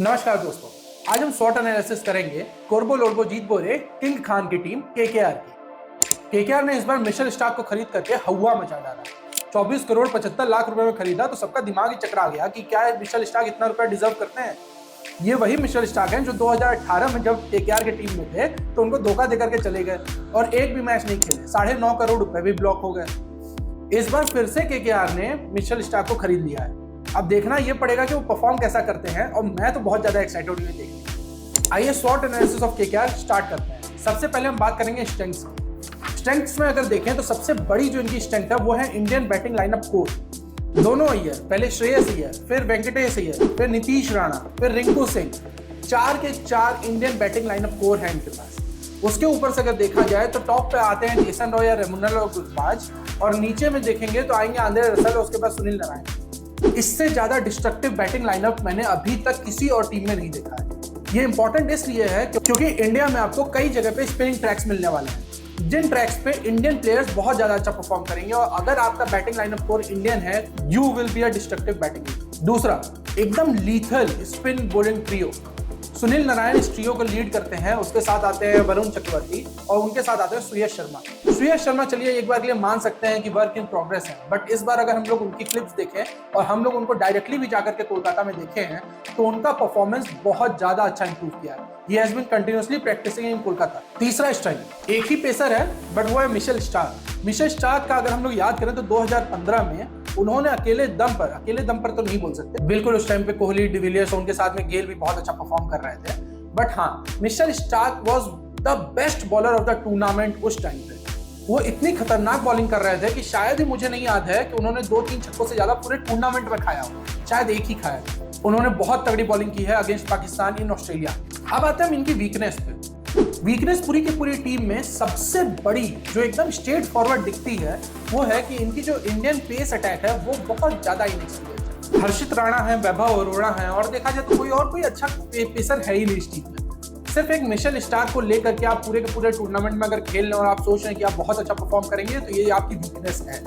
नमस्कार दोस्तों, आज हम शॉर्ट एनालिसिस करेंगे कोरबो लोरबो जीत बोरे किंग खान की टीम केकेआर की। केकेआर ने इस बार मिशेल स्टार्क को खरीद करके हवा मचा डाला। 24 करोड़ 75 लाख रुपए में खरीदा तो सबका दिमाग ही चकरा गया कि क्या मिशेल स्टार्क इतना रुपया डिजर्व करते हैं। ये वही मिशेल स्टार्क हैं जो 2018 में जब केकेआर की टीम में थे तो उनको धोखा देकर के चले गए और एक भी मैच नहीं खेले, 9.5 करोड़ रुपए भी ब्लॉक हो गए। इस बार फिर से केकेआर ने मिशेल स्टार्क को खरीद लिया है। अब देखना ये पड़ेगा कि वो परफॉर्म कैसा करते हैं और मैं तो बहुत ज्यादा एक्साइटेड हूँ देखने। आइए short analysis of KKR start करते हैं। सबसे पहले हम बात करेंगे स्ट्रेंथ्स की। स्ट्रेंथ्स में अगर देखें तो सबसे बड़ी जो इनकी स्ट्रेंथ है वो है इंडियन बैटिंग लाइनअप कोर। दोनों अय्यर, पहले श्रेयस अय्यर, फिर वेंकटेश अय्यर, फिर नीतीश राणा, फिर रिंकू सिंह, 4 के 4 इंडियन बैटिंग लाइनअप कोर है इनके पास। उसके ऊपर से अगर देखा जाए तो टॉप पे आते हैं जेसन रॉय या रैमोनेलो गुरबाज, और नीचे में देखेंगे तो आएंगे आंद्रे रसेल और उसके बाद सुनील नारायण। इससे ज्यादा डिस्ट्रक्टिव बैटिंग लाइनअप मैंने अभी तक किसी और टीम में नहीं देखा है। ये इंपॉर्टेंट इसलिए है क्योंकि इंडिया में आपको कई जगह पे स्पिनिंग ट्रैक्स मिलने वाले हैं, जिन ट्रैक्स पे इंडियन प्लेयर्स बहुत ज्यादा अच्छा परफॉर्म करेंगे, और अगर आपका बैटिंग लाइनअप कोर इंडियन है, you will be a destructive batting. दूसरा, एकदम lethal spin bowling trio. Sunil Narayan इस ट्रियो को लीड करते हैं, उसके साथ आते हैं वरुण चक्रवर्ती और उनके साथ आते हैं सुयश शर्मा। सुयश शर्मा चलिए एक बार के लिए मान सकते हैं कि वर्क इन प्रोग्रेस है, बट इस बार अगर हम लोग उनकी क्लिप्स देखें और हम लोग उनको डायरेक्टली भी जाकर के कोलकाता में देखे हैं तो उनका परफॉर्मेंस बहुत ज्यादा अच्छा इंप्रूव किया है। He has been continuously practising in Kolkata. तीसरा स्ट्राइक, एक ही पेसर है बट वो है मिशेल स्टार्क। मिशेल स्टार्क का अगर हम लोग याद करें तो 2015 में उन्होंने अकेले दम पर तो नहीं बोल सकते, बिल्कुल उस टाइम पे कोहली, डिविलियर्स, उनके साथ में गेल भी बहुत अच्छा परफॉर्म कर रहे थे, बट हाँ, Mitchell Starc was the best bowler of the tournament उस टाइम पे। वो इतनी खतरनाक बॉलिंग कर रहे थे कि शायद ही, मुझे नहीं याद है कि उन्होंने 2-3 छक्कों से ज्यादा पूरे टूर्नामेंट में खाया हो, शायद एक ही खाया। उन्होंने बहुत तगड़ी बॉलिंग की है अगेंस्ट पाकिस्तान इन ऑस्ट्रेलिया। अब आते हैं हम इनकी वीकनेस पे। वीकनेस पूरी की पूरी टीम में सबसे बड़ी जो एकदम स्ट्रेट फॉरवर्ड दिखती है वो है कि इनकी जो इंडियन पेस अटैक है वो बहुत ज्यादा इनएक्सपीरियंस है। हर्षित राणा है, वैभव अरोड़ा है, और देखा जाए तो कोई अच्छा पेसर है ही नहीं इस टीम में। सिर्फ एक मिशेल स्टार्क को लेकर के आप पूरे के पूरे टूर्नामेंट में अगर खेल रहे हैं और आप सोच रहे हैं कि आप बहुत अच्छा परफॉर्म करेंगे तो ये आपकी वीकनेस है।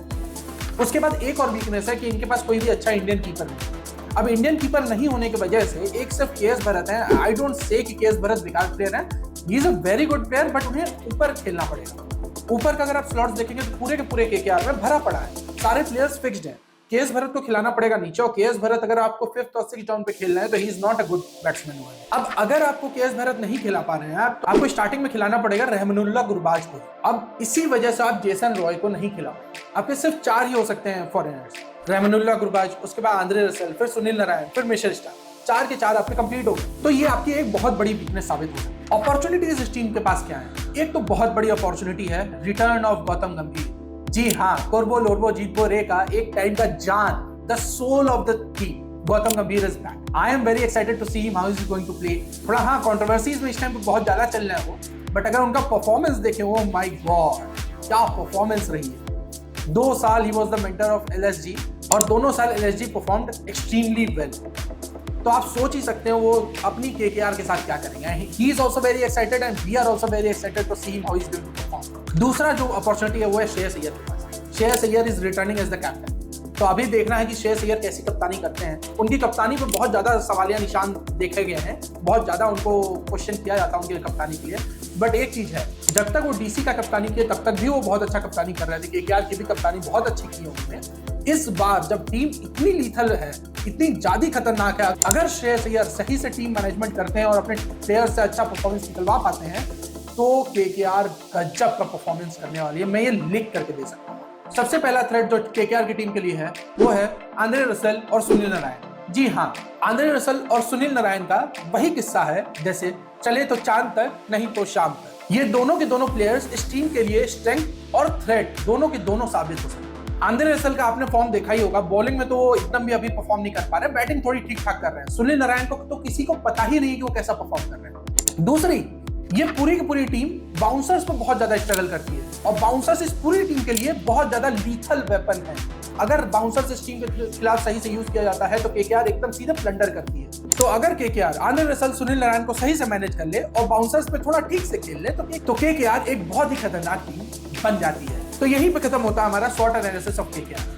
उसके बाद एक और वीकनेस है कि इनके पास कोई भी अच्छा इंडियन कीपर नहीं। अब इंडियन कीपर नहीं होने की वजह से एक सिर्फ केएस भरत है। आई डोंट से कि केएस भरत बेकार प्लेयर है, he is a very good player, but उन्हें ऊपर खेलना पड़ेगा। ऊपर का अगर आप स्लॉट्स देखेंगे तो पूरे के पूरे केकेआर में भरा पड़ा है, सारे प्लेयर्स फिक्स्ड हैं। केएस भरत को खिलाना पड़ेगा नीचे, और केएस भरत अगर आपको 5th और 6th डाउन पे खेलना है तो he is not a good batsman. अब अगर आपको केएस भरत नहीं खिला पा रहे हैं तो आपको स्टार्टिंग में खिलाना पड़ेगा रहमानुल्लाह गुरबाज को। अब इसी वजह से आप जेसन रॉय को नहीं खिला पाए। आपके सिर्फ 4 ही हो सकते हैं फॉरेनर्स, रहमानुल्लाह गुरबाज, उसके बाद आंद्रे रसेल, फिर सुनील नारायण, फिर मिशेल स्टार्क। 4 के 4 आपके कंप्लीट हो गए, तो ये आपकी एक बहुत बड़ी वीकनेस साबित हो गई। अपॉर्चुनिटीज इस टीम के पास क्या है? एक तो बहुत बड़ी अपॉर्चुनिटी है रिटर्न ऑफ गौतम गंभीर। जी हाँ, कोरबो लोरबो जीतबो रे का एक टाइम का जान, the soul of the team, Gautam Gambhir is back. I am very excited to see him how is going to play. थोड़ा हाँ, कंट्रोवर्सीज में इस टाइम पे बहुत ज्यादा चल रहा है वो, बट अगर उनका परफॉर्मेंस देखें, ओ माय गॉड क्या परफॉर्मेंस रही है। 2 साल he was the mentor of LSG और दोनों साल एलएसजी परफॉर्म्ड एक्सट्रीमली वेल। तो आप सोच ही सकते हैं वो अपनी केकेआर के साथ क्या करेंगे। He is also very excited and we are also very excited to see him how is going to perform. दूसरा जो अपॉर्चुनिटी है वो है श्रेयस अय्यर के पास। Shreyas Iyer is returning as the captain, तो अभी देखना है कि श्रेयस अय्यर कैसी कप्तानी करते हैं। उनकी कप्तानी पर बहुत ज्यादा सवालिया निशान देखे गए हैं, बहुत ज्यादा उनको क्वेश्चन किया जाता है उनकी कप्तानी के लिए, बट एक चीज है, जब तक वो डीसी का कप्तानी किए तब तक भी वो बहुत अच्छा कप्तानी कर रहे थे। केकेआर की भी कप्तानी बहुत अच्छी की है उन्होंने। इस बार जब टीम इतनी लीथल है, इतनी ज्यादा खतरनाक है, अगर श्रेयस अय्यर सही से टीम मैनेजमेंट करते हैं और अपने प्लेयर से अच्छा परफॉर्मेंस निकलवा पाते हैं तो केकेआर गजब का परफॉर्मेंस करने वाली है। मैं ये लिख करके दे सकता हूँ। सबसे पहला थ्रेट जो केकेआर की टीम के लिए है वो है आंद्रे रसेल और सुनील नारायण। जी हाँ, आंद्रे रसेल और सुनील नारायण का वही किस्सा है जैसे चले तो चांद तक, नहीं तो शाम तक। ये दोनों के दोनों प्लेयर्स इस टीम के लिए स्ट्रेंथ और थ्रेट दोनों के दोनों साबित हो सकते हैं। आंद्रे रसेल का आपने फॉर्म देखा ही होगा, बॉलिंग में तो वो एकदम भी अभी परफॉर्म नहीं कर पा रहे, बैटिंग थोड़ी ठीक ठाक कर रहे हैं। सुनील नारायण को तो किसी को पता ही नहीं कि वो कैसा परफॉर्म कर रहे हैं। दूसरी, ये पूरी की पूरी टीम बाउंसर्स पर बहुत ज्यादा स्ट्रगल करती है, और बाउंसर्स इस पूरी टीम के लिए बहुत ज्यादा लीथल वेपन है। अगर बाउंसर्स इस टीम के खिलाफ सही से यूज किया जाता है तो केकेआर एकदम सीधे प्लंडर करती है। तो अगर KKR Andre Russell, Sunil Narayan को सही से मैनेज कर ले और बाउंसर्स पे थोड़ा ठीक से खेल ले तो केकेआर एक बहुत ही खतरनाक टीम बन जाती है। तो यहीं पे खत्म होता है हमारा शॉर्ट एनालिसिस ऑफ केकेआर।